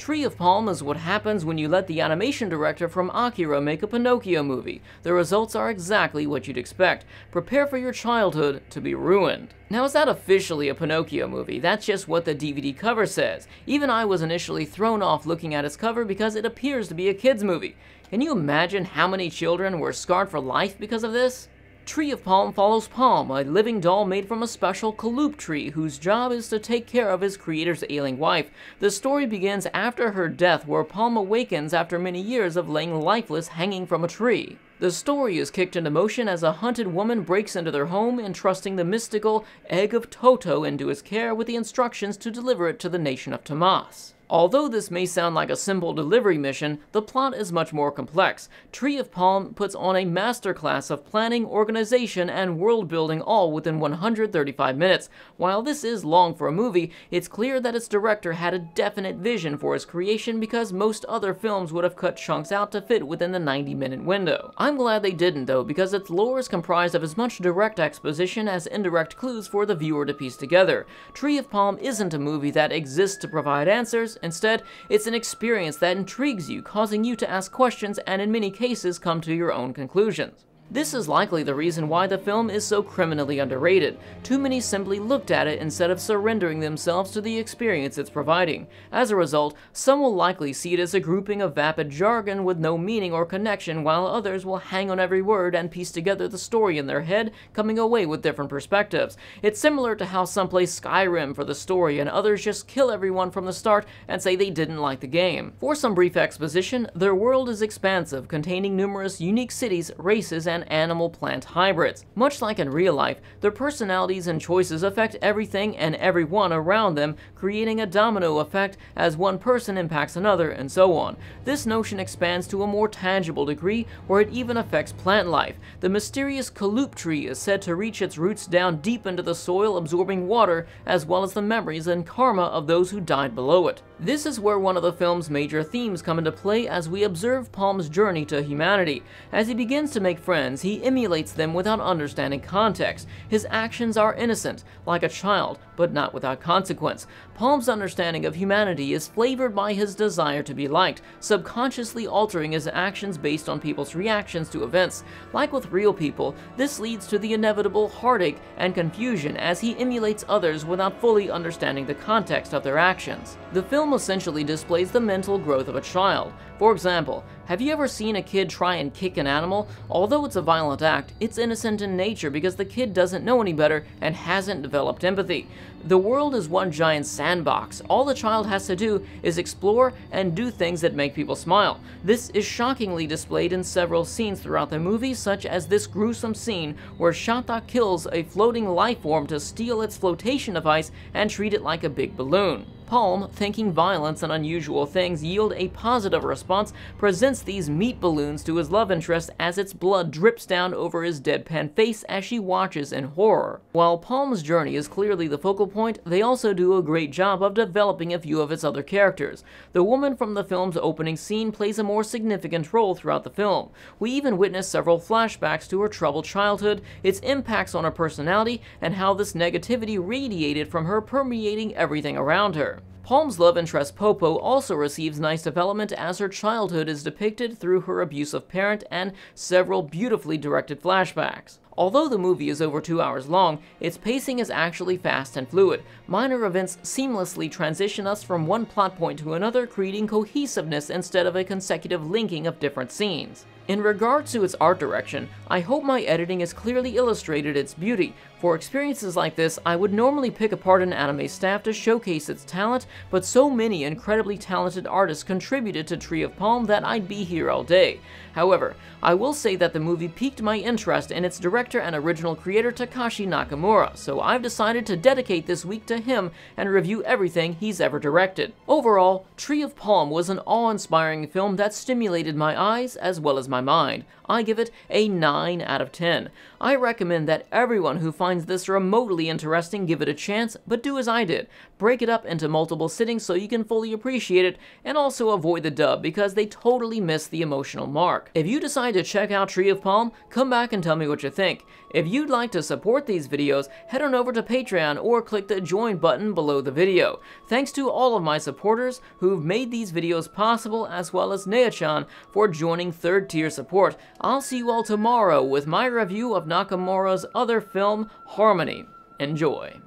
Tree of Palm is what happens when you let the animation director from Akira make a Pinocchio movie. The results are exactly what you'd expect. Prepare for your childhood to be ruined. Now, is that officially a Pinocchio movie? That's just what the DVD cover says. Even I was initially thrown off looking at its cover because it appears to be a kid's movie. Can you imagine how many children were scarred for life because of this? Tree of Palm follows Palm, a living doll made from a special Kaloop tree whose job is to take care of his creator's ailing wife. The story begins after her death, where Palm awakens after many years of laying lifeless hanging from a tree. The story is kicked into motion as a hunted woman breaks into their home, entrusting the mystical Egg of Toto into his care with the instructions to deliver it to the nation of Tomas. Although this may sound like a simple delivery mission, the plot is much more complex. Tree of Palm puts on a masterclass of planning, organization, and world building all within 135 minutes. While this is long for a movie, it's clear that its director had a definite vision for his creation because most other films would have cut chunks out to fit within the 90-minute window. I'm glad they didn't though, because its lore is comprised of as much direct exposition as indirect clues for the viewer to piece together. Tree of Palm isn't a movie that exists to provide answers. Instead, it's an experience that intrigues you, causing you to ask questions and in many cases come to your own conclusions. This is likely the reason why the film is so criminally underrated. Too many simply looked at it instead of surrendering themselves to the experience it's providing. As a result, some will likely see it as a grouping of vapid jargon with no meaning or connection, while others will hang on every word and piece together the story in their head, coming away with different perspectives. It's similar to how some play Skyrim for the story and others just kill everyone from the start and say they didn't like the game. For some brief exposition, their world is expansive, containing numerous unique cities, races, and animal-plant hybrids. Much like in real life, their personalities and choices affect everything and everyone around them, creating a domino effect as one person impacts another, and so on. This notion expands to a more tangible degree, where it even affects plant life. The mysterious Kaloop tree is said to reach its roots down deep into the soil, absorbing water, as well as the memories and karma of those who died below it. This is where one of the film's major themes come into play as we observe Palm's journey to humanity. As he begins to make friends, he emulates them without understanding context. His actions are innocent, like a child, but not without consequence. Palm's understanding of humanity is flavored by his desire to be liked, subconsciously altering his actions based on people's reactions to events. Like with real people, this leads to the inevitable heartache and confusion as he emulates others without fully understanding the context of their actions. The film essentially displays the mental growth of a child. For example, have you ever seen a kid try and kick an animal? Although it's a violent act, it's innocent in nature because the kid doesn't know any better and hasn't developed empathy. The world is one giant sandbox. All the child has to do is explore and do things that make people smile. This is shockingly displayed in several scenes throughout the movie, such as this gruesome scene where Shanta kills a floating life form to steal its flotation device and treat it like a big balloon. Palm, thinking violence and unusual things yield a positive response, presents these meat balloons to his love interest as its blood drips down over his deadpan face as she watches in horror. While Palm's journey is clearly the focal point, they also do a great job of developing a few of its other characters. The woman from the film's opening scene plays a more significant role throughout the film. We even witness several flashbacks to her troubled childhood, its impacts on her personality, and how this negativity radiated from her, permeating everything around her. Palm's love interest Popo also receives nice development as her childhood is depicted through her abusive parent and several beautifully directed flashbacks. Although the movie is over 2 hours long, its pacing is actually fast and fluid. Minor events seamlessly transition us from one plot point to another, creating cohesiveness instead of a consecutive linking of different scenes. In regards to its art direction, I hope my editing has clearly illustrated its beauty. For experiences like this, I would normally pick apart an anime staff to showcase its talent, but so many incredibly talented artists contributed to Tree of Palm that I'd be here all day. However, I will say that the movie piqued my interest in its director and original creator Takashi Nakamura, so I've decided to dedicate this week to him and review everything he's ever directed. Overall, Tree of Palm was an awe-inspiring film that stimulated my eyes as well as my mind, I give it a 9 out of 10. I recommend that everyone who finds this remotely interesting give it a chance, but do as I did. Break it up into multiple sittings so you can fully appreciate it, and also avoid the dub because they totally miss the emotional mark. If you decide to check out Tree of Palm, come back and tell me what you think. If you'd like to support these videos, head on over to Patreon or click the join button below the video. Thanks to all of my supporters who've made these videos possible, as well as Nea-chan for joining third tier support. I'll see you all tomorrow with my review of Nakamura's other film, Harmony. Enjoy.